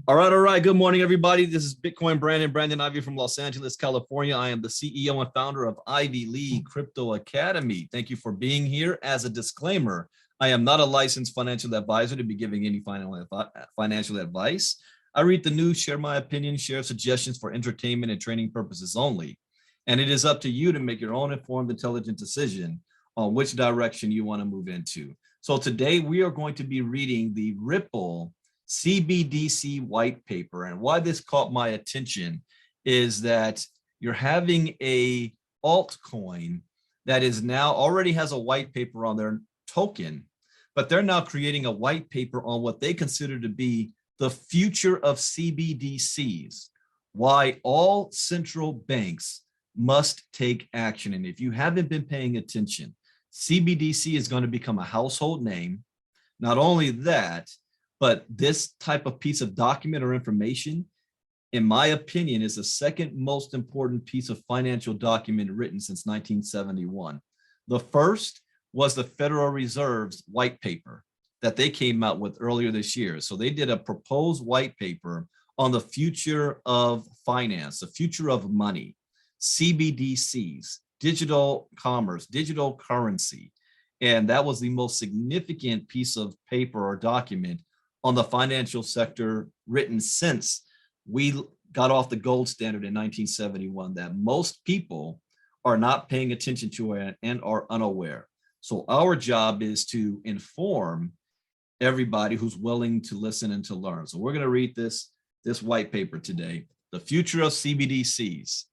All right. Good morning, everybody. This is Bitcoin Brandon Ivey from Los Angeles, California. I am the CEO and founder of Ivy League Crypto Academy. Thank you for being here. As a disclaimer, I am not a licensed financial advisor to be giving any financial advice. I read the news, share my opinion, share suggestions for entertainment and training purposes only. And it is up to you to make your own informed, intelligent decision on which direction you want to move into. So today we are going to be reading the Ripple CBDC white paper. And why this caught my attention is that you're having a altcoin that is now already has a white paper on their token, but they're now creating a white paper on what they consider to be the future of CBDCs, why all central banks must take action. And if you haven't been paying attention, CBDC is going to become a household name. Not only that, but this type of piece of document or information, in my opinion, is the second most important piece of financial document written since 1971. The first was the Federal Reserve's white paper that they came out with earlier this year. So they did a proposed white paper on the future of finance, the future of money, CBDCs, digital commerce, digital currency. And that was the most significant piece of paper or document on the financial sector written since we got off the gold standard in 1971 that most people are not paying attention to it and are unaware. So our job is to inform everybody who's willing to listen and to learn. So we're going to read this white paper today, The Future of CBDCs,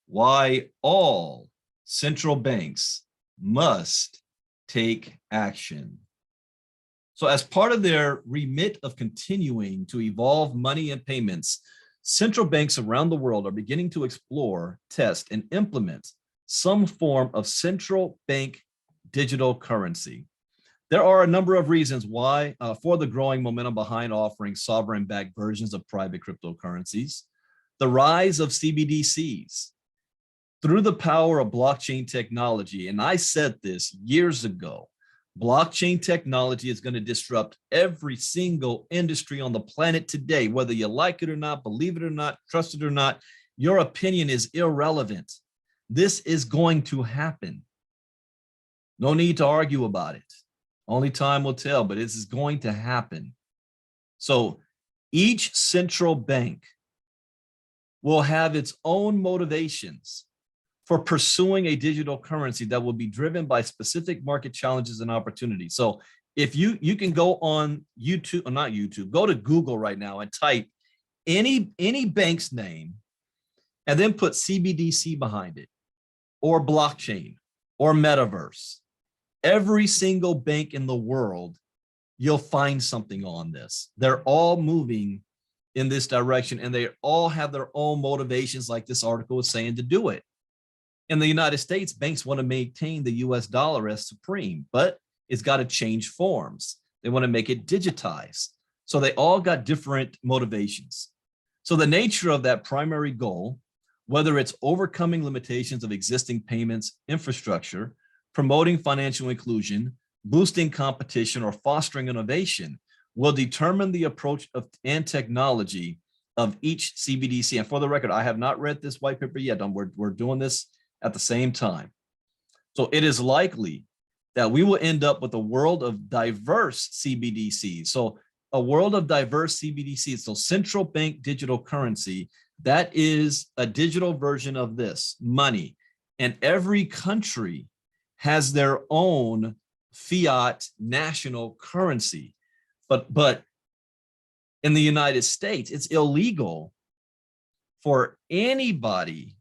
Why All Central Banks Must Take Action. So as part of their remit of continuing to evolve money and payments, central banks around the world are beginning to explore, test, and implement some form of central bank digital currency. There are a number of reasons why for the growing momentum behind offering sovereign-backed versions of private cryptocurrencies. The rise of CBDCs through the power of blockchain technology, and I said this years ago, blockchain technology is going to disrupt every single industry on the planet today, whether you like it or not, believe it or not, trust it or not, your opinion is irrelevant. This is going to happen. No need to argue about it. Only time will tell, but this is going to happen. So each central bank will have its own motivations for pursuing a digital currency that will be driven by specific market challenges and opportunities. So if you can go on YouTube, or not YouTube, go to Google right now and type any bank's name and then put CBDC behind it, or blockchain, or metaverse. Every single bank in the world, you'll find something on this. They're all moving in this direction, and they all have their own motivations, like this article is saying, to do it. In the United States, banks want to maintain the US dollar as supreme, but it's got to change forms. They want to make it digitized. So they all got different motivations. So the nature of that primary goal, whether it's overcoming limitations of existing payments infrastructure, promoting financial inclusion, boosting competition, or fostering innovation, will determine the approach and technology of each CBDC. And for the record, I have not read this white paper yet. We're doing this at the same time. So it is likely that we will end up with a world of diverse CBDCs. So a world of diverse CBDCs, so central bank digital currency, that is a digital version of this money. And every country has their own fiat national currency. But in the United States, it's illegal for anybody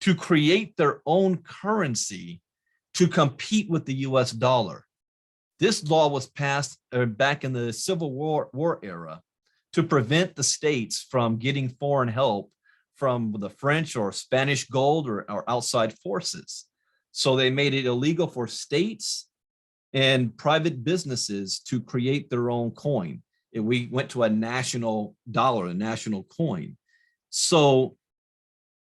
to create their own currency to compete with the US dollar. This law was passed back in the Civil War era to prevent the states from getting foreign help from the French or Spanish gold or outside forces. So they made it illegal for states and private businesses to create their own coin. We went to a national dollar, a national coin. So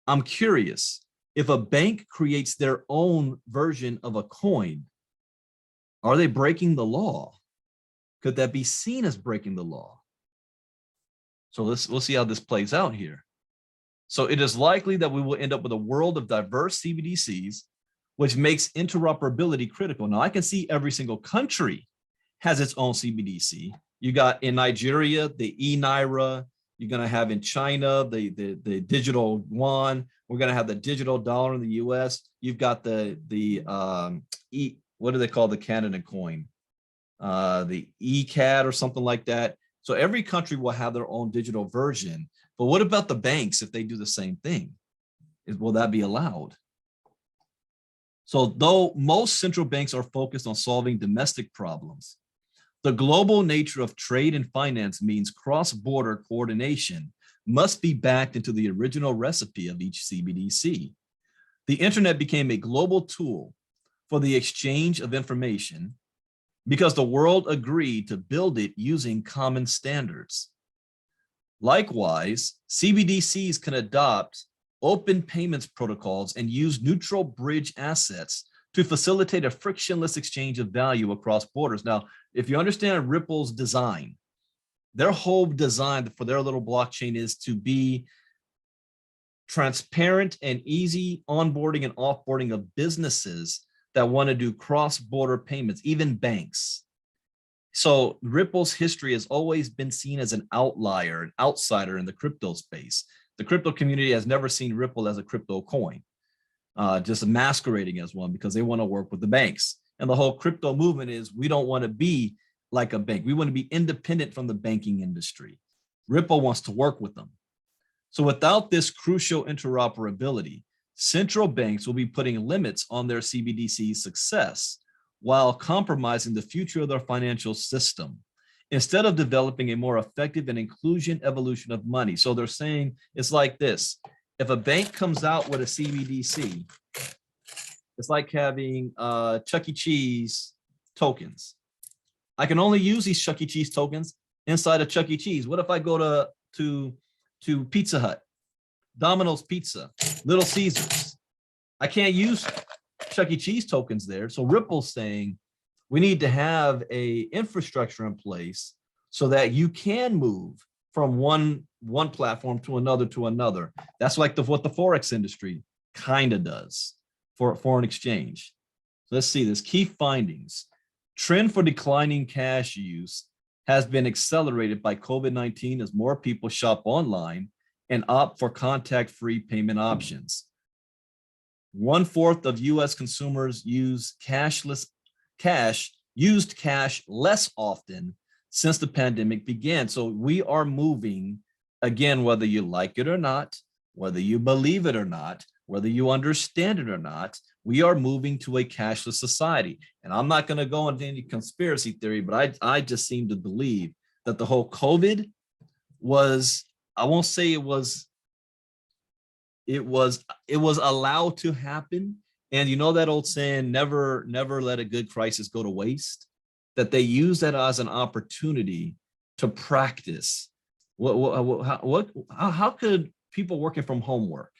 I'm curious, if a bank creates their own version of a coin, are they breaking the law? Could that be seen as breaking the law? So we'll see how this plays out here. So it is likely that we will end up with a world of diverse CBDCs, which makes interoperability critical. Now, I can see every single country has its own CBDC. You got in Nigeria, the e-Naira. You're going to have in China, the digital yuan. We're going to have the digital dollar in the US. You've got what do they call the Canada coin? The ECAD or something like that. So every country will have their own digital version. But what about the banks if they do the same thing? Will that be allowed? So though most central banks are focused on solving domestic problems, the global nature of trade and finance means cross-border coordination must be backed into the original recipe of each CBDC. The internet became a global tool for the exchange of information because the world agreed to build it using common standards. Likewise, CBDCs can adopt open payments protocols and use neutral bridge assets to facilitate a frictionless exchange of value across borders. Now, if you understand Ripple's design, their whole design for their little blockchain is to be transparent and easy onboarding and offboarding of businesses that want to do cross-border payments, even banks. So Ripple's history has always been seen as an outlier, an outsider in the crypto space. The crypto community has never seen Ripple as a crypto coin, just masquerading as one because they want to work with the banks. And the whole crypto movement is we don't want to be like a bank. We want to be independent from the banking industry. Ripple wants to work with them. So without this crucial interoperability, central banks will be putting limits on their CBDC success while compromising the future of their financial system instead of developing a more effective and inclusion evolution of money. So they're saying it's like this. If a bank comes out with a CBDC, it's like having Chuck E. Cheese tokens. I can only use these Chuck E. Cheese tokens inside of Chuck E. Cheese. What if I go to Pizza Hut, Domino's Pizza, Little Caesars? I can't use Chuck E. Cheese tokens there. So Ripple's saying we need to have a infrastructure in place so that you can move from one platform to another. That's like what the Forex industry kind of does for foreign exchange. So let's see this. Key findings. Trend for declining cash use has been accelerated by COVID-19 as more people shop online and opt for contact-free payment options. 1/4 of US consumers used cash less often since the pandemic began. So we are moving, again, whether you like it or not, whether you believe it or not, whether you understand it or not, we are moving to a cashless society. And I'm not going to go into any conspiracy theory, but I just seem to believe that the whole COVID was, I won't say it was allowed to happen. And you know that old saying, never let a good crisis go to waste, that they use that as an opportunity to practice. How could people working from home work?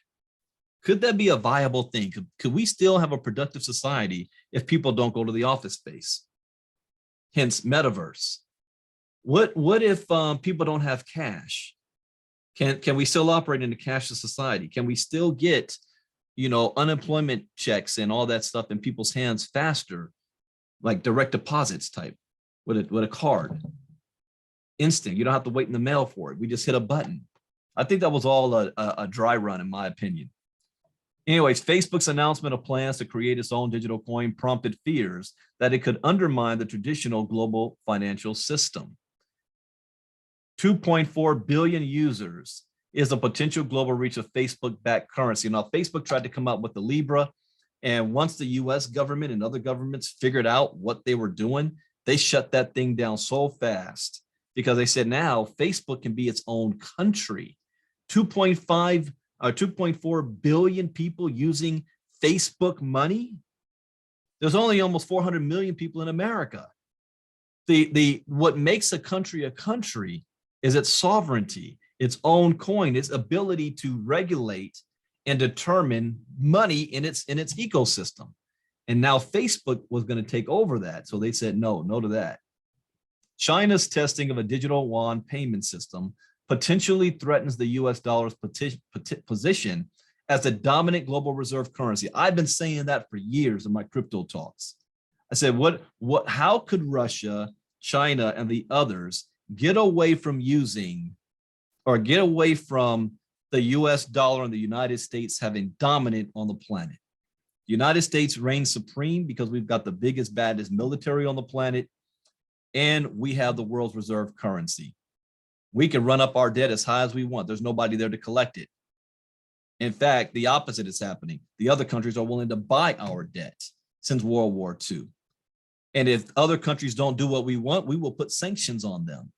Could that be a viable thing? Could we still have a productive society if people don't go to the office space? Hence metaverse. What if people don't have cash? Can we still operate in a cashless society? Can we still get, unemployment checks and all that stuff in people's hands faster, like direct deposits type with a card? Instant. You don't have to wait in the mail for it. We just hit a button. I think that was all a dry run, in my opinion. Anyways, Facebook's announcement of plans to create its own digital coin prompted fears that it could undermine the traditional global financial system. 2.4 billion users is a potential global reach of Facebook-backed currency. Now, Facebook tried to come out with the Libra, and once the US government and other governments figured out what they were doing, they shut that thing down so fast because they said now Facebook can be its own country. 2.4 billion people using Facebook money. There's only almost 400 million people in America. What makes a country is its sovereignty, its own coin, its ability to regulate and determine money in its ecosystem. And now Facebook was going to take over that. So they said no to that. China's testing of a digital yuan payment system potentially threatens the US dollar's position as the dominant global reserve currency. I've been saying that for years in my crypto talks. I said, how could Russia, China, and the others get away from using or get away from the US dollar and the United States having dominant on the planet? The United States reigns supreme because we've got the biggest, baddest military on the planet, and we have the world's reserve currency. We can run up our debt as high as we want. There's nobody there to collect it. In fact, the opposite is happening. The other countries are willing to buy our debt since World War II. And if other countries don't do what we want, we will put sanctions on them.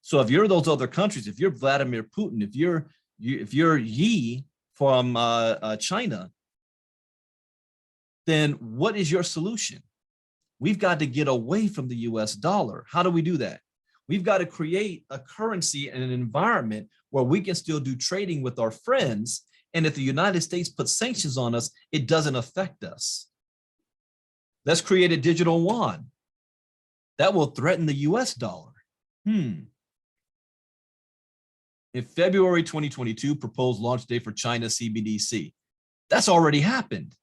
So if you're those other countries, if you're Vladimir Putin, if you're Yi from China, then what is your solution? We've got to get away from the US dollar. How do we do that? We've got to create a currency and an environment where we can still do trading with our friends. And if the United States puts sanctions on us, it doesn't affect us. Let's create a digital yuan that will threaten the US dollar. In February 2022, proposed launch date for China's CBDC. That's already happened.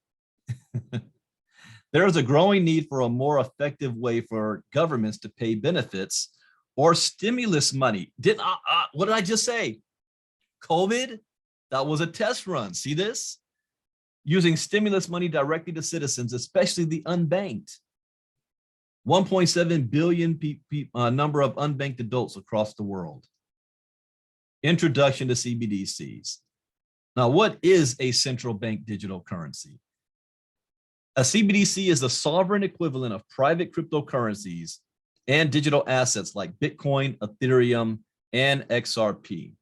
There is a growing need for a more effective way for governments to pay benefits or stimulus money. What did I just say? COVID? That was a test run. See this? Using stimulus money directly to citizens, especially the unbanked. 1.7 billion number of unbanked adults across the world. Introduction to CBDCs. Now, what is a central bank digital currency? A CBDC is the sovereign equivalent of private cryptocurrencies and digital assets like Bitcoin, Ethereum, and XRP.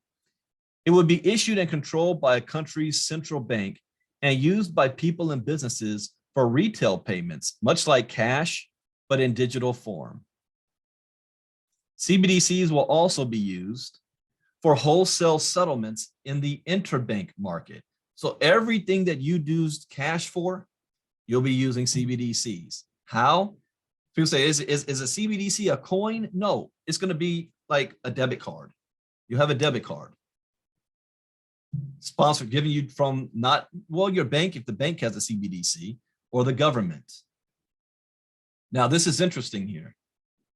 It would be issued and controlled by a country's central bank and used by people and businesses for retail payments, much like cash, but in digital form. CBDCs will also be used for wholesale settlements in the interbank market. So everything that you do cash for, you'll be using CBDCs. How? People say, is a CBDC a coin? No, it's going to be like a debit card. You have a debit card. Sponsor giving you from your bank, if the bank has a CBDC, or the government. Now, this is interesting here.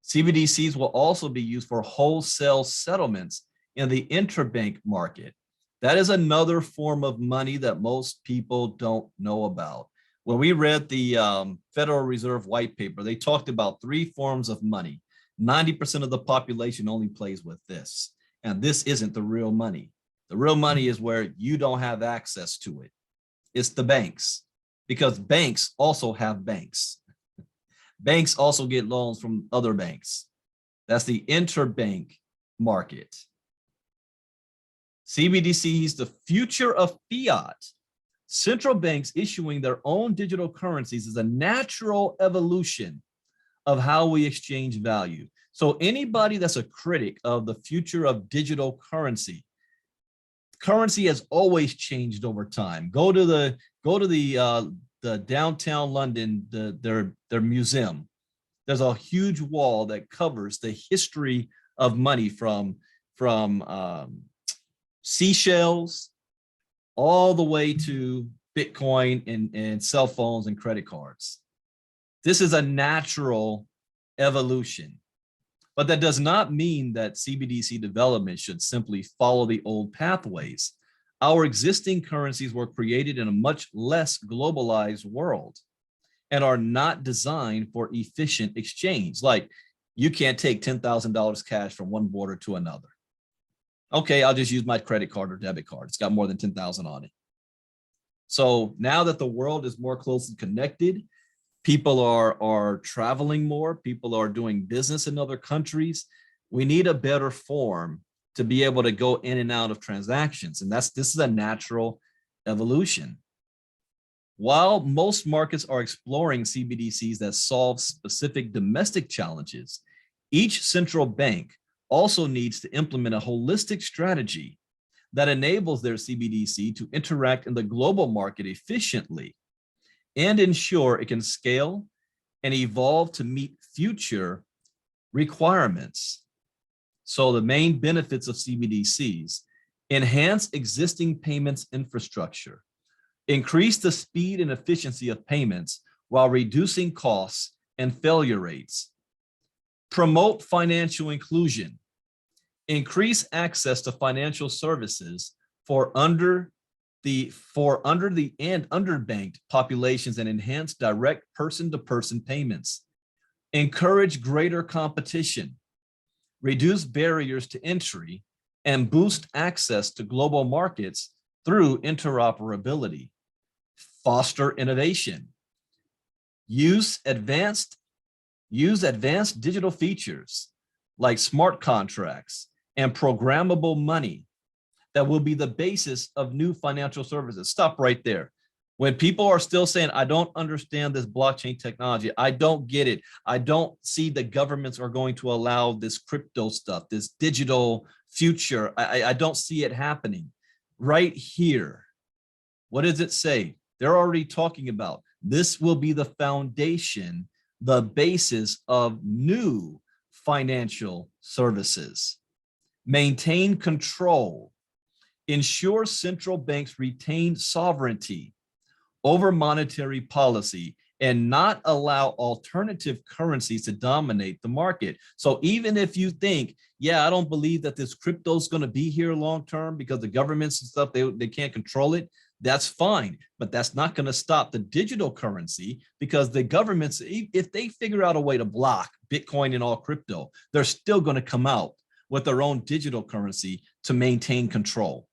CBDCs will also be used for wholesale settlements in the interbank market. That is another form of money that most people don't know about. When we read the Federal Reserve white paper, they talked about 3 forms of money. 90% of the population only plays with this. And this isn't the real money. The real money is where you don't have access to it. It's the banks, because banks also have banks. Banks also get loans from other banks. That's the interbank market. CBDCs, the future of fiat. Central banks issuing their own digital currencies is a natural evolution of how we exchange value. So anybody that's a critic of the future of digital currency has always changed over time. Go to the downtown London, their museum. There's a huge wall that covers the history of money from seashells all the way to Bitcoin and cell phones and credit cards. This is a natural evolution, but that does not mean that CBDC development should simply follow the old pathways. Our existing currencies were created in a much less globalized world and are not designed for efficient exchange. Like, you can't take $10,000 cash from one border to another. Okay, I'll just use my credit card or debit card. It's got more than 10,000 on it. So now that the world is more closely connected, people are traveling more, people are doing business in other countries, we need a better form to be able to go in and out of transactions. And this is a natural evolution. While most markets are exploring CBDCs that solve specific domestic challenges, each central bank also needs to implement a holistic strategy that enables their CBDC to interact in the global market efficiently and ensure it can scale and evolve to meet future requirements. So the main benefits of CBDCs: enhance existing payments infrastructure, increase the speed and efficiency of payments while reducing costs and failure rates, promote financial inclusion, increase access to financial services for under the and underbanked populations and enhance direct person-to-person payments, encourage greater competition, reduce barriers to entry, and boost access to global markets through interoperability, foster innovation, use advanced digital features like smart contracts and programmable money that will be the basis of new financial services. Stop right there. When people are still saying, I don't understand this blockchain technology, I don't get it, I don't see the governments are going to allow this crypto stuff, this digital future, I don't see it happening. Right here, what does it say? They're already talking about this will be the foundation, the basis of new financial services. Maintain control, ensure central banks retain sovereignty over monetary policy, and not allow alternative currencies to dominate the market. So even if you think, yeah, I don't believe that this crypto is going to be here long term because the governments and stuff, they can't control it, that's fine. But that's not going to stop the digital currency, because the governments, if they figure out a way to block Bitcoin and all crypto, they're still going to come out with their own digital currency to maintain control.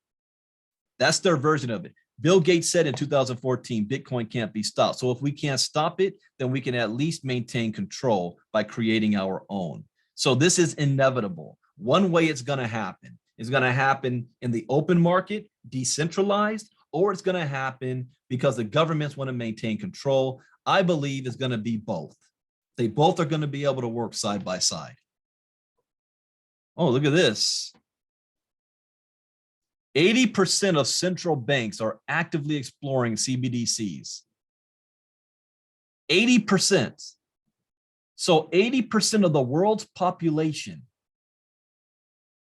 That's their version of it. Bill Gates said in 2014, Bitcoin can't be stopped. So if we can't stop it, then we can at least maintain control by creating our own. So this is inevitable. One way it's going to happen is going to happen in the open market, decentralized, or it's going to happen because the governments want to maintain control. I believe it's going to be both. They both are going to be able to work side by side. Oh, look at this. 80% of central banks are actively exploring CBDCs. 80%. So 80% of the world's population,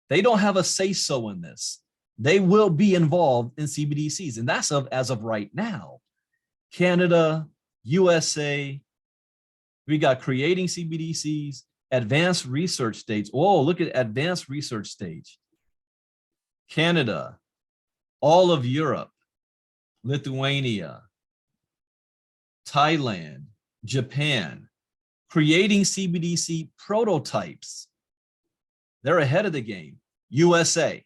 they don't have a say-so in this. They will be involved in CBDCs, and that's as of right now. Canada, USA, we got creating CBDCs, advanced research stage. Oh, look at advanced research stage. Canada, all of Europe, Lithuania, Thailand, Japan, creating CBDC prototypes. They're ahead of the game. USA.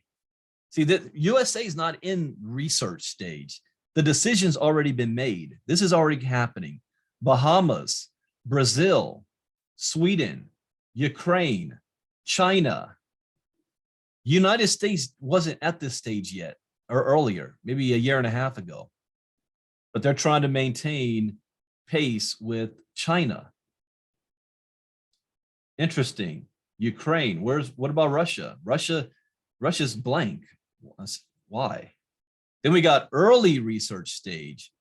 See, that USA is not in research stage. The decision's already been made. This is already happening. Bahamas, Brazil, Sweden, Ukraine, China. United States wasn't at this stage yet, or earlier, maybe a year and a half ago. But they're trying to maintain pace with China. Interesting. Ukraine. What about Russia? Russia's blank. Why? Then we got early research stage.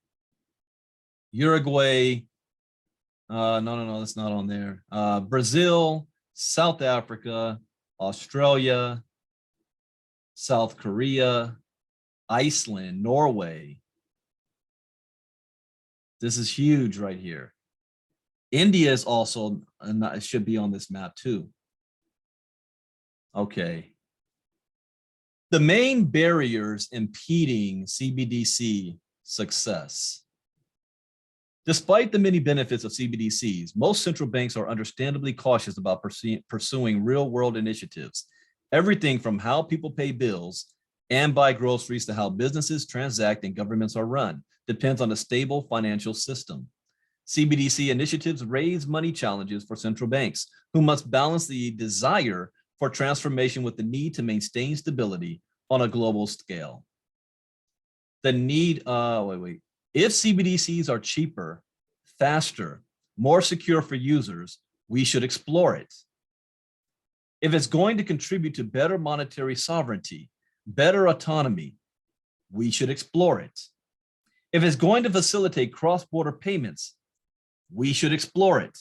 Uruguay. No, that's not on there. Brazil, South Africa, Australia, South Korea, Iceland, Norway. This is huge right here. India is also, it should be on this map too. Okay. The main barriers impeding CBDC success. Despite the many benefits of CBDCs, most central banks are understandably cautious about pursuing real-world initiatives. Everything from how people pay bills and buy groceries to how businesses transact and governments are run depends on a stable financial system. CBDC initiatives raise money challenges for central banks, who must balance the desire for transformation with the need to maintain stability on a global scale. The need, if CBDCs are cheaper, faster, more secure for users, we should explore it. If it's going to contribute to better monetary sovereignty, better autonomy, we should explore it. If it's going to facilitate cross-border payments, we should explore it.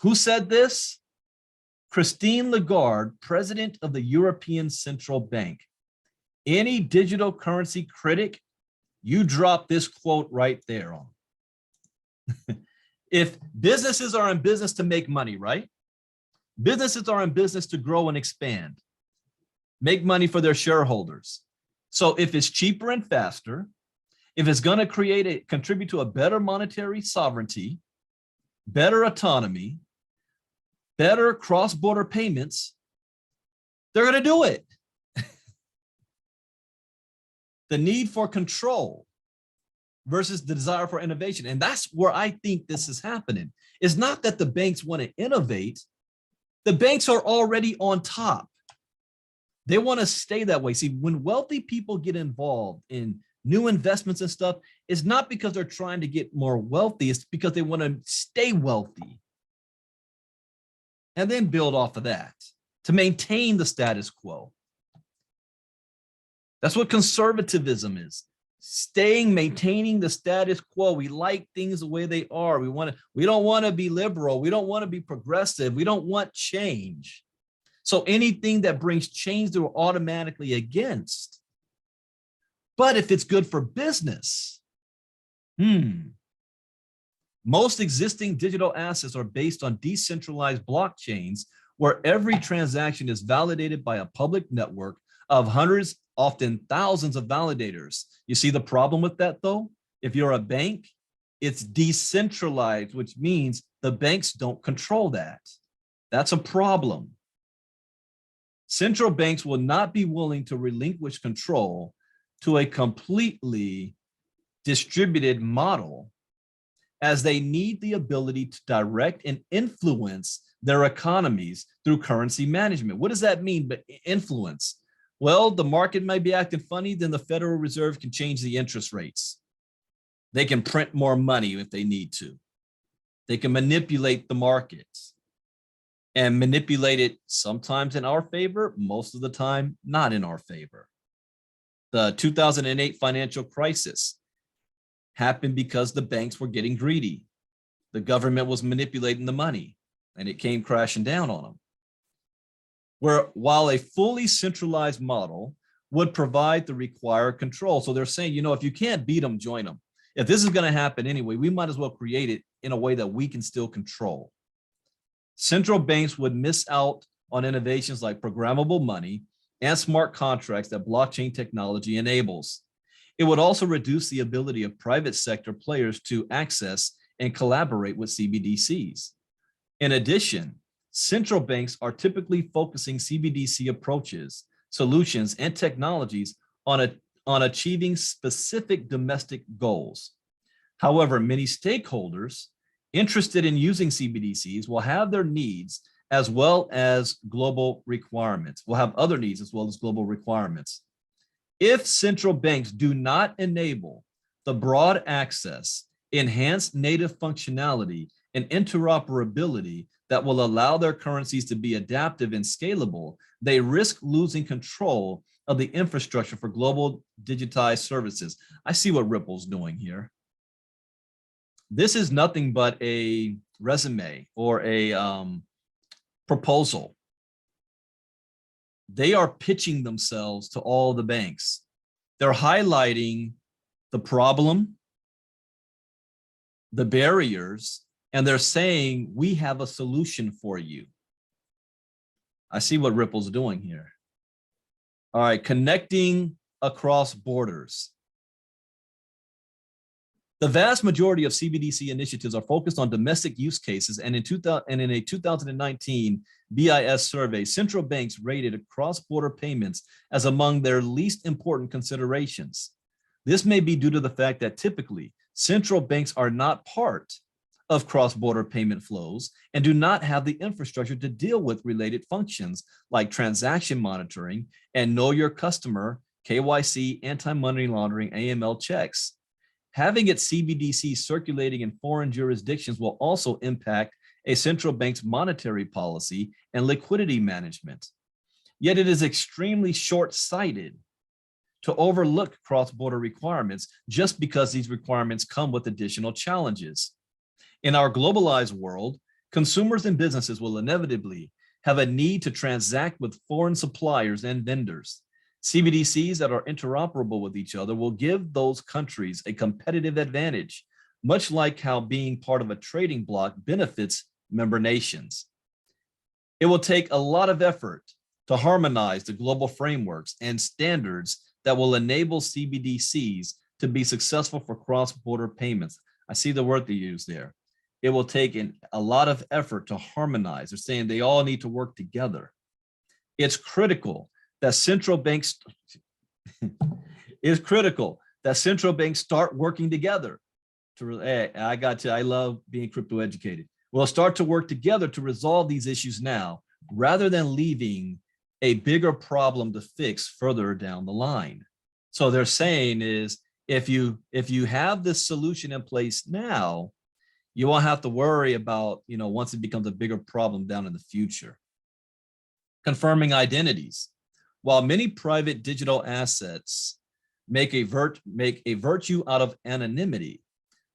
Who said this? Christine Lagarde, president of the European Central Bank. Any digital currency critic, you drop this quote right there on. If businesses are in business to make money, right? Businesses are in business to grow and expand, make money for their shareholders. So if it's cheaper and faster, if it's going to contribute to a better monetary sovereignty, better autonomy, better cross-border payments, they're going to do it. The need for control versus the desire for innovation. And that's where I think this is happening. It's not that the banks want to innovate. The banks are already on top. They want to stay that way. See, when wealthy people get involved in new investments and stuff, it's not because they're trying to get more wealthy. It's because they want to stay wealthy and then build off of that to maintain the status quo. That's what conservatism is. Maintaining the status quo. We like things the way they are. We don't want to be liberal. We don't want to be progressive. We don't want change. So anything that brings change, they're automatically against. But if it's good for business, most existing digital assets are based on decentralized blockchains where every transaction is validated by a public network of hundreds, often thousands of validators. You see the problem with that though? If you're a bank, it's decentralized, which means the banks don't control that. That's a problem. Central banks will not be willing to relinquish control to a completely distributed model, as they need the ability to direct and influence their economies through currency management. What does that mean, but influence? Well, the market might be acting funny, then the Federal Reserve can change the interest rates. They can print more money if they need to. They can manipulate the markets and manipulate it sometimes in our favor, most of the time not in our favor. The 2008 financial crisis happened because the banks were getting greedy. The government was manipulating the money and it came crashing down on them. While a fully centralized model would provide the required control. So they're saying, if you can't beat them, join them. If this is going to happen anyway, we might as well create it in a way that we can still control. Central banks would miss out on innovations like programmable money and smart contracts that blockchain technology enables. It would also reduce the ability of private sector players to access and collaborate with CBDCs. In addition, central banks are typically focusing CBDC approaches, solutions, and technologies on achieving specific domestic goals. However, many stakeholders interested in using CBDCs will have their needs as well as global requirements, will have other needs as well as global requirements. If central banks do not enable the broad access, enhanced native functionality, and interoperability that will allow their currencies to be adaptive and scalable, they risk losing control of the infrastructure for global digitized services. I see what Ripple's doing here. This is nothing but a resume or a proposal. They are pitching themselves to all the banks. They're highlighting the problem, the barriers, and they're saying, we have a solution for you. I see what Ripple's doing here. All right, connecting across borders. The vast majority of CBDC initiatives are focused on domestic use cases, and in a 2019 BIS survey, central banks rated cross-border payments as among their least important considerations. This may be due to the fact that typically central banks are not part of cross-border payment flows and do not have the infrastructure to deal with related functions like transaction monitoring and know your customer, KYC, anti-money laundering, AML checks. Having its CBDC circulating in foreign jurisdictions will also impact a central bank's monetary policy and liquidity management. Yet it is extremely short-sighted to overlook cross-border requirements just because these requirements come with additional challenges. In our globalized world, consumers and businesses will inevitably have a need to transact with foreign suppliers and vendors. CBDCs that are interoperable with each other will give those countries a competitive advantage, much like how being part of a trading bloc benefits member nations. It will take a lot of effort to harmonize the global frameworks and standards that will enable CBDCs to be successful for cross-border payments. I see the word they use there. It will take a lot of effort to harmonize. They're saying they all need to work together. It's critical that central banks start working together. I love being crypto educated. We'll start to work together to resolve these issues now, rather than leaving a bigger problem to fix further down the line. So they're saying is, if you have this solution in place now, you won't have to worry about, once it becomes a bigger problem down in the future. Confirming identities. While many private digital assets make a virtue out of anonymity,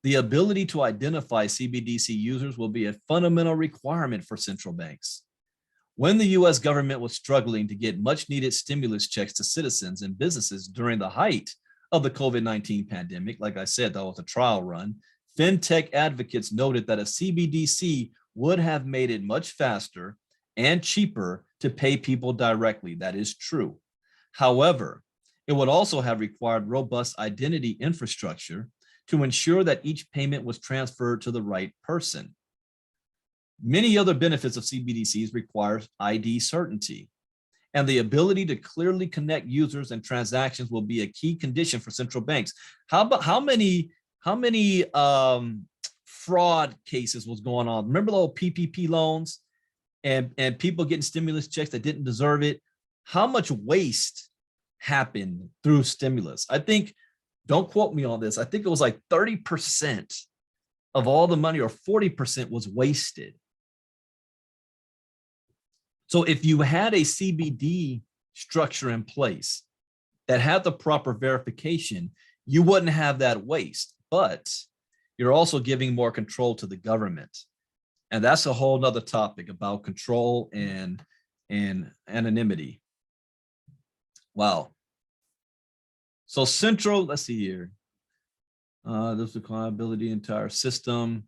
the ability to identify CBDC users will be a fundamental requirement for central banks. When the US government was struggling to get much needed stimulus checks to citizens and businesses during the height of the COVID-19 pandemic, like I said, that was a trial run, fintech advocates noted that a CBDC would have made it much faster and cheaper to pay people directly. That is true. However, it would also have required robust identity infrastructure to ensure that each payment was transferred to the right person. Many other benefits of CBDCs require ID certainty, and the ability to clearly connect users and transactions will be a key condition for central banks. How many fraud cases was going on? Remember the old PPP loans and people getting stimulus checks that didn't deserve it? How much waste happened through stimulus? I think, don't quote me on this, I think it was like 30% of all the money, or 40%, was wasted. So if you had a CBD structure in place that had the proper verification, you wouldn't have that waste, but you're also giving more control to the government. And that's a whole nother topic about control and anonymity. Wow. So central, let's see here. There's the accountability entire system,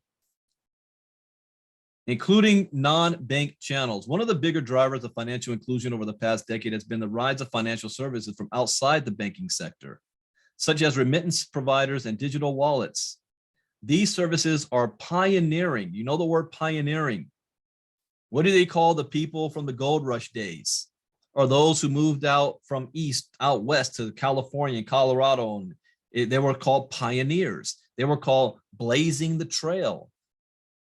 including non-bank channels. One of the bigger drivers of financial inclusion over the past decade has been the rise of financial services from outside the banking sector, such as remittance providers and digital wallets. These services are pioneering. You know the word pioneering. What do they call the people from the gold rush days, or those who moved out west to California and Colorado? And they were called pioneers. They were called blazing the trail.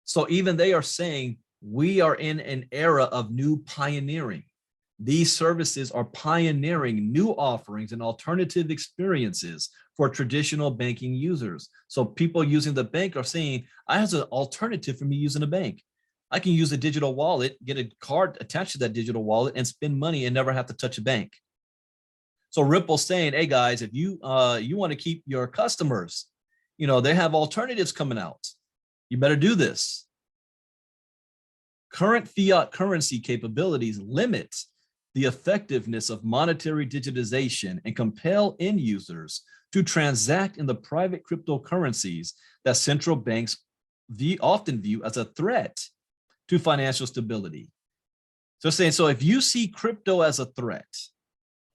So even they are saying we are in an era of new pioneering. These services are pioneering new offerings and alternative experiences for traditional banking users. So people using the bank are saying, I have an alternative for me using a bank. I can use a digital wallet, get a card attached to that digital wallet, and spend money and never have to touch a bank. So Ripple's saying, hey guys, if you want to keep your customers, they have alternatives coming out. You better do this. Current fiat currency capabilities limit the effectiveness of monetary digitization and compel end users to transact in the private cryptocurrencies that central banks often view as a threat to financial stability. So saying, so if you see crypto as a threat,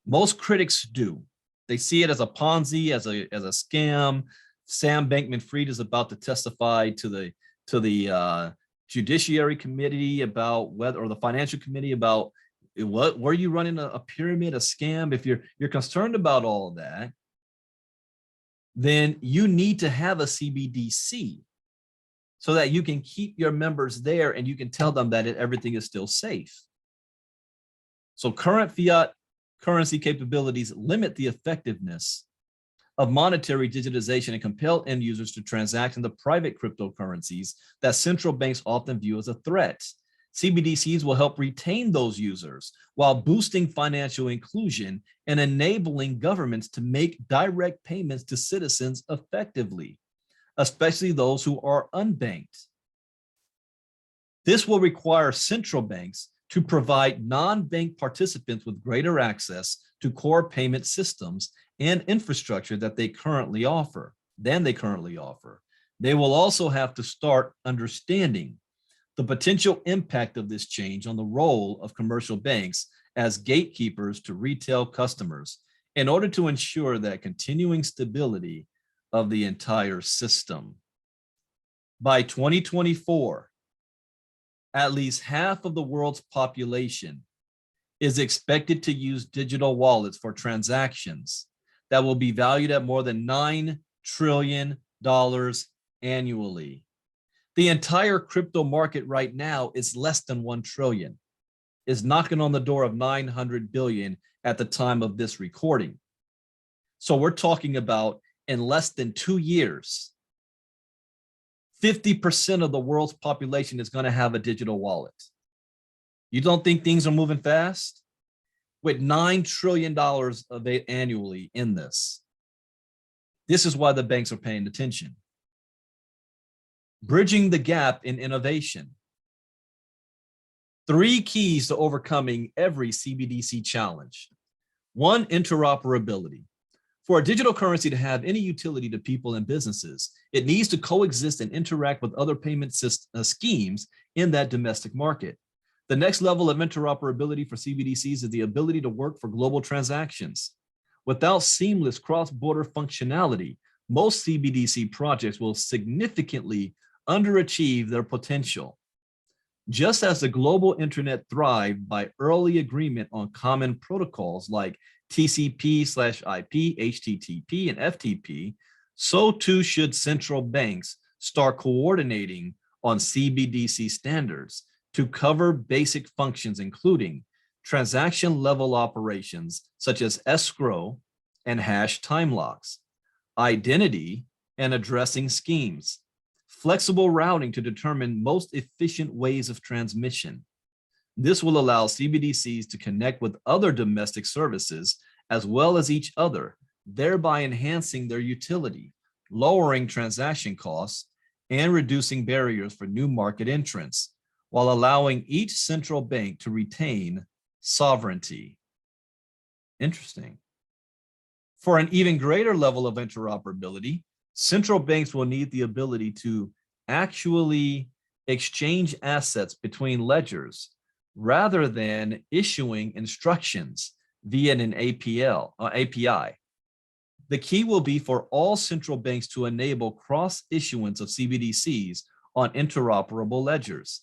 most critics do. They see it as a Ponzi, as a scam. Sam Bankman-Fried is about to testify to the Judiciary Committee about or the Financial Committee about were you running a pyramid, a scam? If you're concerned about all of that, then you need to have a CBDC so that you can keep your members there and you can tell them that everything is still safe. So current fiat currency capabilities limit the effectiveness of monetary digitization and compel end users to transact in the private cryptocurrencies that central banks often view as a threat. CBDCs will help retain those users while boosting financial inclusion and enabling governments to make direct payments to citizens effectively, especially those who are unbanked. This will require central banks to provide non-bank participants with greater access to core payment systems and infrastructure that they currently offer. They will also have to start understanding the potential impact of this change on the role of commercial banks as gatekeepers to retail customers in order to ensure that continuing stability of the entire system. By 2024, at least half of the world's population is expected to use digital wallets for transactions that will be valued at more than $9 trillion annually. The entire crypto market right now is less than 1 trillion, is knocking on the door of 900 billion at the time of this recording. So we're talking about in less than 2 years, 50% of the world's population is going to have a digital wallet. You don't think things are moving fast? With $9 trillion of it annually in this. This is why the banks are paying attention. Bridging the gap in innovation. 3 keys to overcoming every CBDC challenge. 1, interoperability. For a digital currency to have any utility to people and businesses, it needs to coexist and interact with other payment schemes in that domestic market. The next level of interoperability for CBDCs is the ability to work for global transactions. Without seamless cross-border functionality, most CBDC projects will significantly underachieve their potential. Just as the global internet thrived by early agreement on common protocols like TCP/IP, HTTP, and FTP, so too should central banks start coordinating on CBDC standards to cover basic functions, including transaction level operations such as escrow and hash time locks, identity and addressing schemes, flexible routing to determine most efficient ways of transmission. This will allow CBDCs to connect with other domestic services as well as each other, thereby enhancing their utility, lowering transaction costs, and reducing barriers for new market entrants, while allowing each central bank to retain sovereignty. Interesting. For an even greater level of interoperability, central banks will need the ability to actually exchange assets between ledgers rather than issuing instructions via an API. The key will be for all central banks to enable cross-issuance of CBDCs on interoperable ledgers.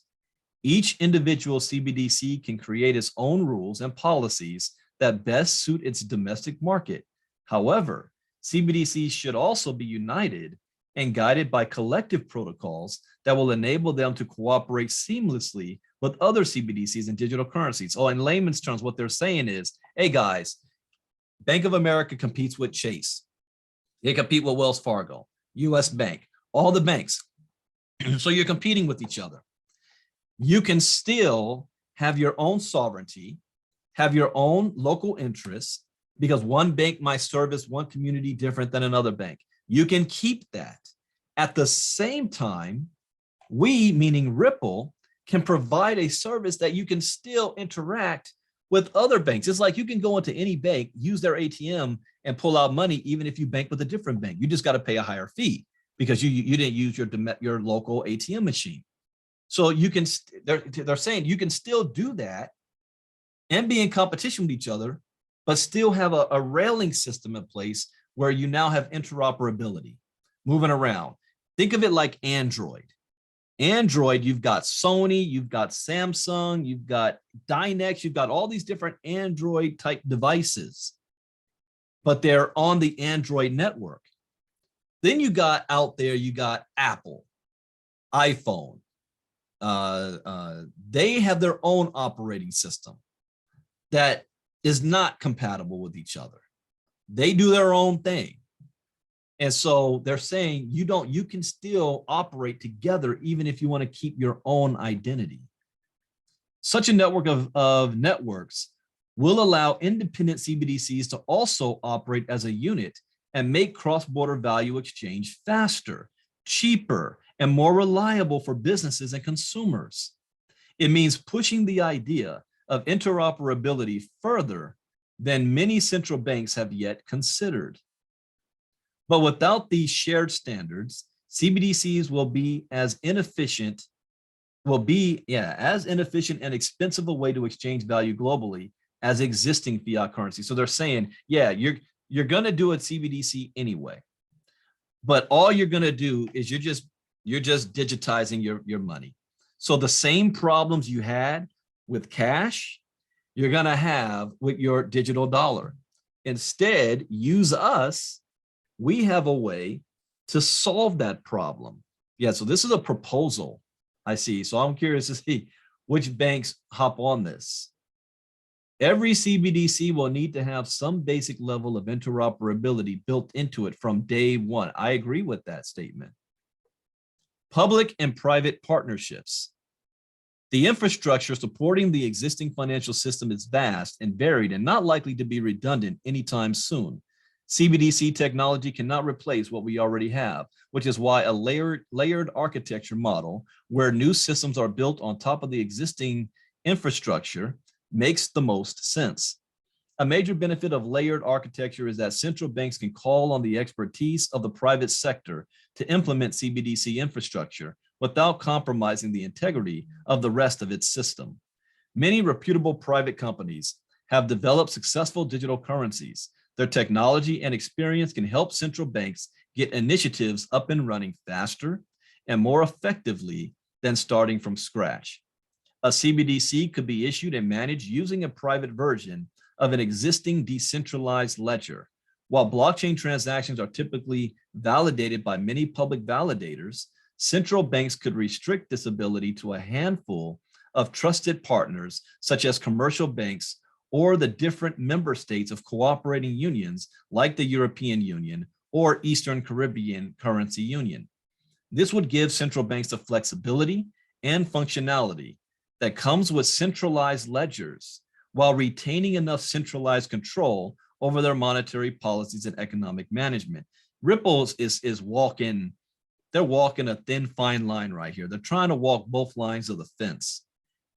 Each individual CBDC can create its own rules and policies that best suit its domestic market. However, CBDCs should also be united and guided by collective protocols that will enable them to cooperate seamlessly with other CBDCs and digital currencies. So in layman's terms, what they're saying is, hey guys, Bank of America competes with Chase. They compete with Wells Fargo, US Bank, all the banks. So you're competing with each other. You can still have your own sovereignty, have your own local interests, because one bank might service one community different than another bank. You can keep that. At the same time, we, meaning Ripple, can provide a service that you can still interact with other banks. It's like you can go into any bank, use their ATM, and pull out money, even if you bank with a different bank. You just got to pay a higher fee because you didn't use your local ATM machine. So you can, they're saying you can still do that and be in competition with each other, but still have a railing system in place where you now have interoperability, moving around. Think of it like Android. Android, you've got Sony, you've got Samsung, you've got Dynex, you've got all these different Android type devices, but they're on the Android network. Then you got out there, you got Apple, iPhone. They have their own operating system that is not compatible with each other. They do their own thing. And so they're saying you can still operate together even if you want to keep your own identity. Such a network of networks will allow independent CBDCs to also operate as a unit and make cross-border value exchange faster, cheaper, and more reliable for businesses and consumers. It means pushing the idea of interoperability further than many central banks have yet considered. But without these shared standards, CBDCs will be as inefficient and expensive a way to exchange value globally as existing fiat currency. So they're saying, yeah, you're going to do a CBDC anyway, but all you're going to do is you're just digitizing your money. So the same problems you had with cash, you're going to have with your digital dollar. Instead, use us. We have a way to solve that problem. Yeah, so this is a proposal I see. So I'm curious to see which banks hop on this. Every CBDC will need to have some basic level of interoperability built into it from day one. I agree with that statement. Public and private partnerships. The infrastructure supporting the existing financial system is vast and varied and not likely to be redundant anytime soon. CBDC technology cannot replace what we already have, which is why a layered architecture model where new systems are built on top of the existing infrastructure makes the most sense. A major benefit of layered architecture is that central banks can call on the expertise of the private sector to implement CBDC infrastructure without compromising the integrity of the rest of its system. Many reputable private companies have developed successful digital currencies. Their technology and experience can help central banks get initiatives up and running faster and more effectively than starting from scratch. A CBDC could be issued and managed using a private version of an existing decentralized ledger. While blockchain transactions are typically validated by many public validators, central banks could restrict this ability to a handful of trusted partners, such as commercial banks or the different member states of cooperating unions like the European Union or Eastern Caribbean Currency Union. This would give central banks the flexibility and functionality that comes with centralized ledgers while retaining enough centralized control over their monetary policies and economic management. Ripple is walking, they're walking a thin, fine line right here. They're trying to walk both lines of the fence.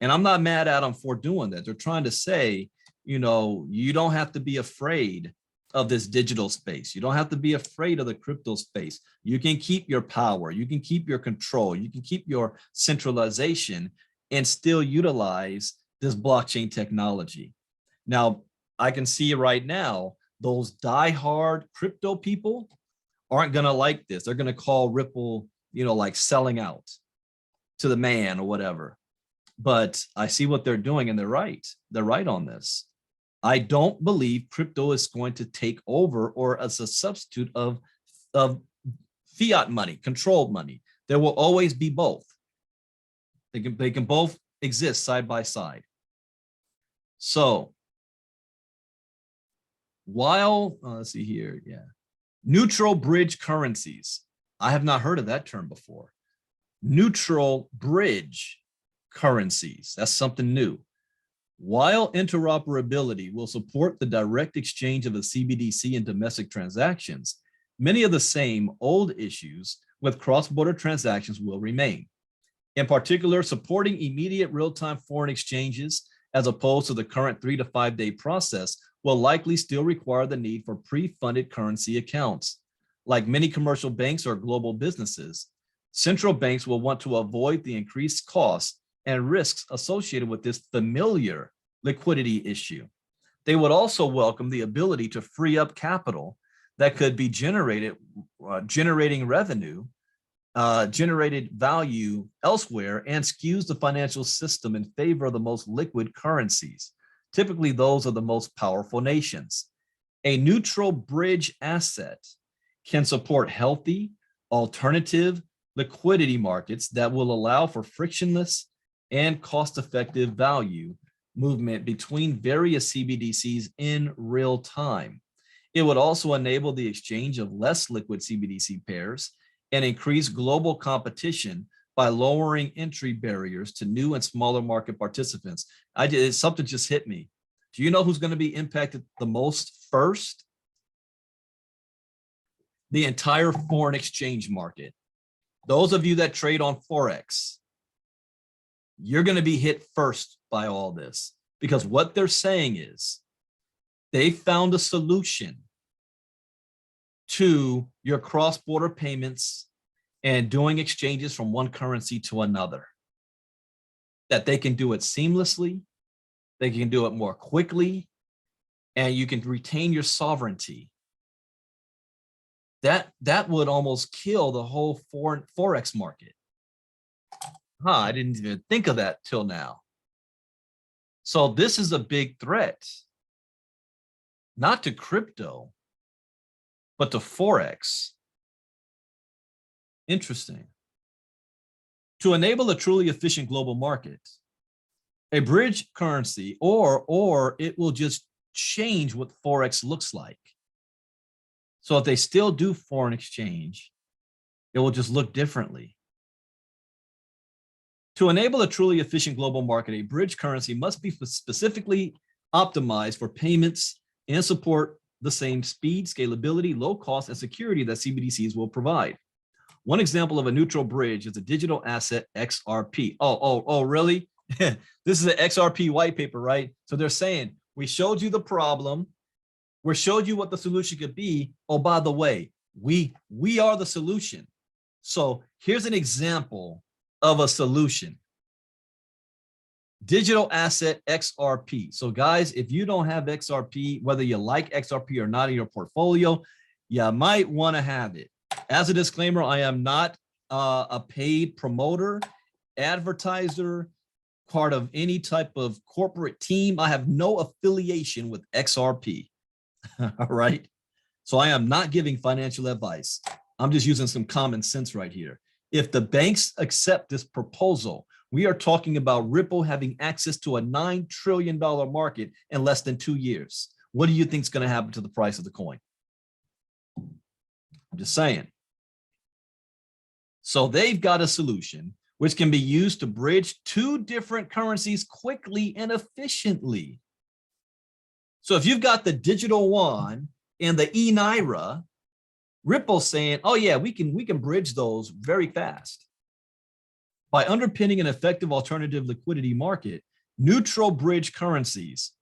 And I'm not mad at them for doing that. They're trying to say, you know, you don't have to be afraid of this digital space. You don't have to be afraid of the crypto space. You can keep your power. You can keep your control. You can keep your centralization and still utilize this blockchain technology. Now, I can see right now, those diehard crypto people aren't going to like this. They're going to call Ripple, you know, like selling out to the man or whatever. But I see what they're doing and they're right. They're right on this. I don't believe crypto is going to take over or as a substitute of fiat money, controlled money. There will always be both. They can both exist side by side. So while, let's see here, yeah. Neutral bridge currencies. I have not heard of that term before. Neutral bridge currencies. That's something new. While interoperability will support the direct exchange of a CBDC in domestic transactions, many of the same old issues with cross-border transactions will remain. In particular, supporting immediate real-time foreign exchanges as opposed to the current 3 to 5 day process will likely still require the need for pre-funded currency accounts. Like many commercial banks or global businesses, central banks will want to avoid the increased costs and risks associated with this familiar liquidity issue. They would also welcome the ability to free up capital that could be generated, generating revenue, generated value elsewhere, and skews the financial system in favor of the most liquid currencies, typically those of the most powerful nations. A neutral bridge asset can support healthy, alternative liquidity markets that will allow for frictionless and cost-effective value movement between various CBDCs in real time. It would also enable the exchange of less liquid CBDC pairs and increase global competition by lowering entry barriers to new and smaller market participants. Something just hit me. Do you know who's going to be impacted the most first? The entire foreign exchange market. Those of you that trade on Forex, you're going to be hit first by all this, because what they're saying is they found a solution to your cross-border payments and doing exchanges from one currency to another, that they can do it seamlessly, they can do it more quickly, and you can retain your sovereignty. That would almost kill the whole Forex market. I didn't even think of that till now. So this is a big threat, not to crypto, but to Forex. Interesting. To enable a truly efficient global market, a bridge currency, or it will just change what Forex looks like. So if they still do foreign exchange, it will just look differently. To enable a truly efficient global market, a bridge currency must be specifically optimized for payments and support the same speed, scalability, low cost, and security that CBDCs will provide. One example of a neutral bridge is a digital asset XRP. Oh, really? This is an XRP white paper, right? So they're saying, we showed you the problem. We showed you what the solution could be. Oh, by the way, we are the solution. So here's an example of a solution. Digital asset XRP. So guys, if you don't have XRP, whether you like XRP or not in your portfolio, you might want to have it. As a disclaimer, I am not a paid promoter, advertiser, part of any type of corporate team. I have no affiliation with XRP. All right. So I am not giving financial advice. I'm just using some common sense right here. If the banks accept this proposal, we are talking about Ripple having access to a $9 trillion market in less than 2 years. What do you think is going to happen to the price of the coin? I'm just saying. So they've got a solution which can be used to bridge two different currencies quickly and efficiently. So if you've got the digital yuan and the e-naira, Ripple's saying, oh yeah, we can bridge those very fast. By underpinning an effective alternative liquidity market, neutral bridge currencies.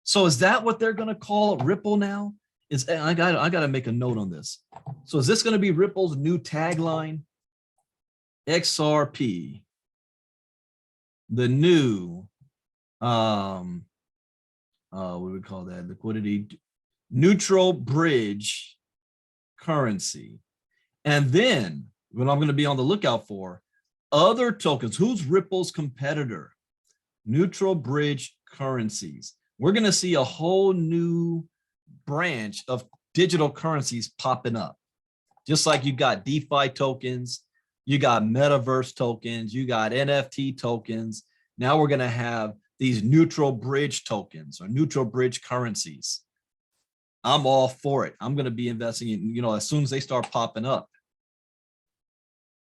So is that what they're going to call Ripple now? I got to make a note on this. So is this going to be Ripple's new tagline? XRP, the new what do we call that? Liquidity neutral bridge currency. And then what I'm going to be on the lookout for, other tokens. Who's Ripple's competitor? Neutral bridge currencies. We're going to see a whole new branch of digital currencies popping up. Just like you got DeFi tokens, you got metaverse tokens, you got NFT tokens. Now we're going to have these neutral bridge tokens or neutral bridge currencies. I'm all for it. I'm going to be investing in, as soon as they start popping up.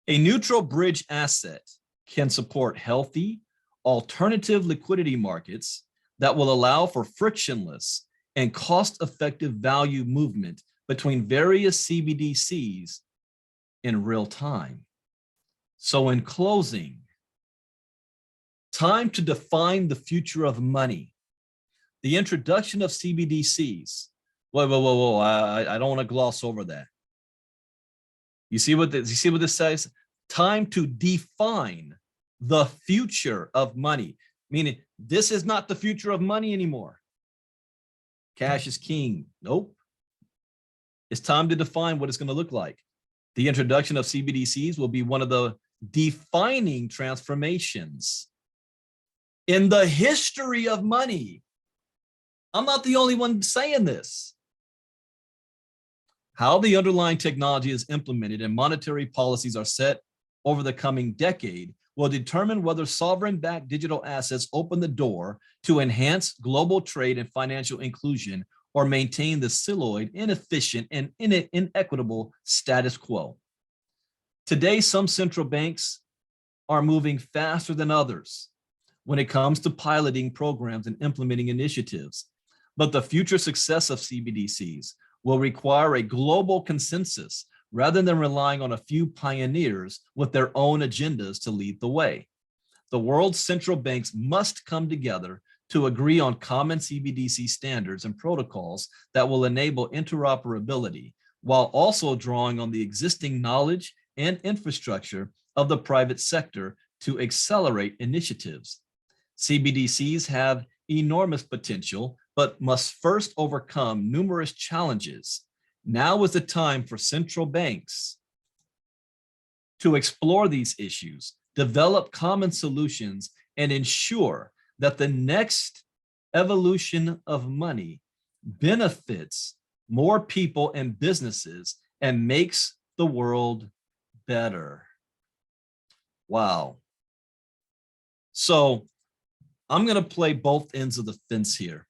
A neutral bridge asset can support healthy alternative liquidity markets that will allow for frictionless and cost-effective value movement between various CBDCs in real time. So in closing, time to define the future of money. The introduction of CBDCs. Whoa. I don't want to gloss over that. You see what this says? Time to define the future of money. Meaning this is not the future of money anymore. Cash is king. Nope. It's time to define what it's going to look like. The introduction of CBDCs will be one of the defining transformations in the history of money. I'm not the only one saying this. How the underlying technology is implemented and monetary policies are set over the coming decade will determine whether sovereign-backed digital assets open the door to enhance global trade and financial inclusion or maintain the siloed, inefficient, and inequitable status quo. Today, some central banks are moving faster than others when it comes to piloting programs and implementing initiatives. But the future success of CBDCs will require a global consensus rather than relying on a few pioneers with their own agendas to lead the way. the world's central banks must come together to agree on common CBDC standards and protocols that will enable interoperability, while also drawing on the existing knowledge and infrastructure of the private sector to accelerate initiatives. CBDCs have enormous potential, but must first overcome numerous challenges. Now is the time for central banks to explore these issues, develop common solutions, and ensure that the next evolution of money benefits more people and businesses and makes the world better. Wow. So I'm going to play both ends of the fence here.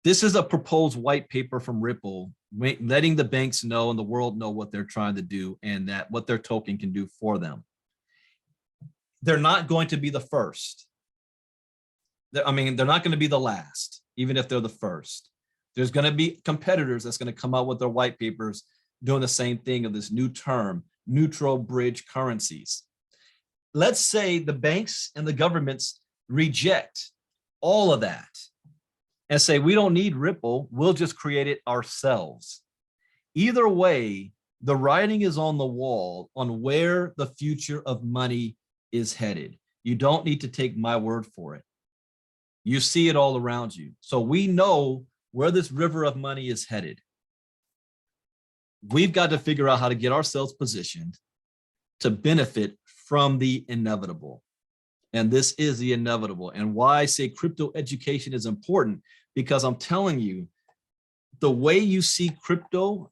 This is a proposed white paper from Ripple, letting the banks know and the world know what they're trying to do and that what their token can do for them. They're not going to be the first. I mean, they're not going to be the last, even if they're the first. There's going to be competitors that's going to come out with their white papers doing the same thing of this new term, neutral bridge currencies. Let's say the banks and the governments reject all of that and say, we don't need Ripple, we'll just create it ourselves. Either way, the writing is on the wall on where the future of money is headed. You don't need to take my word for it. You see it all around you. So we know where this river of money is headed. We've got to figure out how to get ourselves positioned to benefit from the inevitable. And this is the inevitable. And why I say crypto education is important, because I'm telling you, the way you see crypto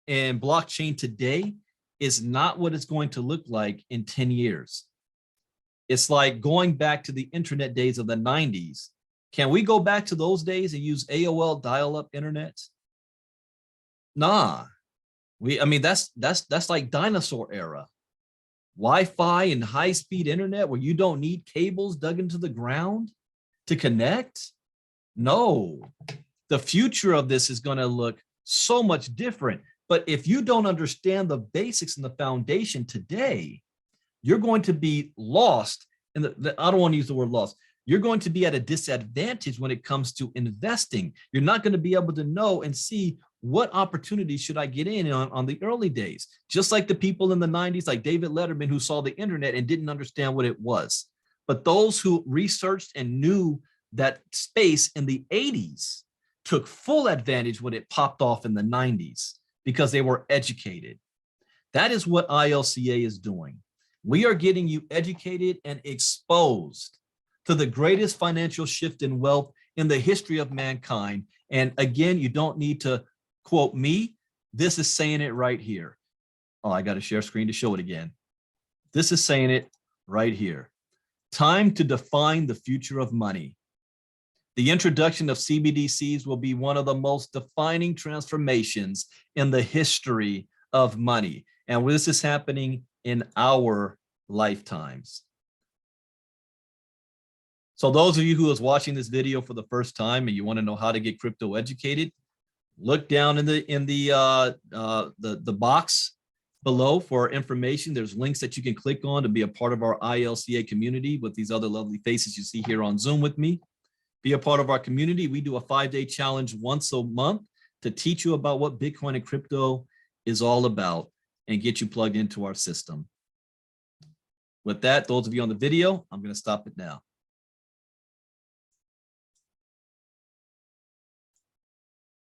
and blockchain today is not what it's going to look like in 10 years. It's like going back to the internet days of the 90s. Can we go back to those days and use AOL dial-up internet? Nah. I mean, that's like dinosaur era. Wi-Fi and high-speed internet where you don't need cables dug into the ground to connect? No. The future of this is going to look so much different. But if you don't understand the basics and the foundation today, you're going to be lost. And I don't want to use the word lost. You're going to be at a disadvantage when it comes to investing. You're not going to be able to know and see what opportunities should I get in on the early days. Just like the people in the 90s, like David Letterman, who saw the internet and didn't understand what it was. But those who researched and knew that space in the 80s took full advantage when it popped off in the 90s because they were educated. That is what ILCA is doing. We are getting you educated and exposed to the greatest financial shift in wealth in the history of mankind. And again, you don't need to quote me. This is saying it right here. Oh, I got to share screen to show it again. This is saying it right here. Time to define the future of money. The introduction of CBDCs will be one of the most defining transformations in the history of money. And this is happening in our lifetimes. So those of you who is watching this video for the first time and you want to know how to get crypto educated, look down in the box below for information. There's links that you can click on to be a part of our ILCA community with these other lovely faces you see here on Zoom with me. Be a part of our community. We do a 5-day challenge once a month to teach you about what Bitcoin and crypto is all about and get you plugged into our system. With that, those of you on the video, I'm going to stop it now.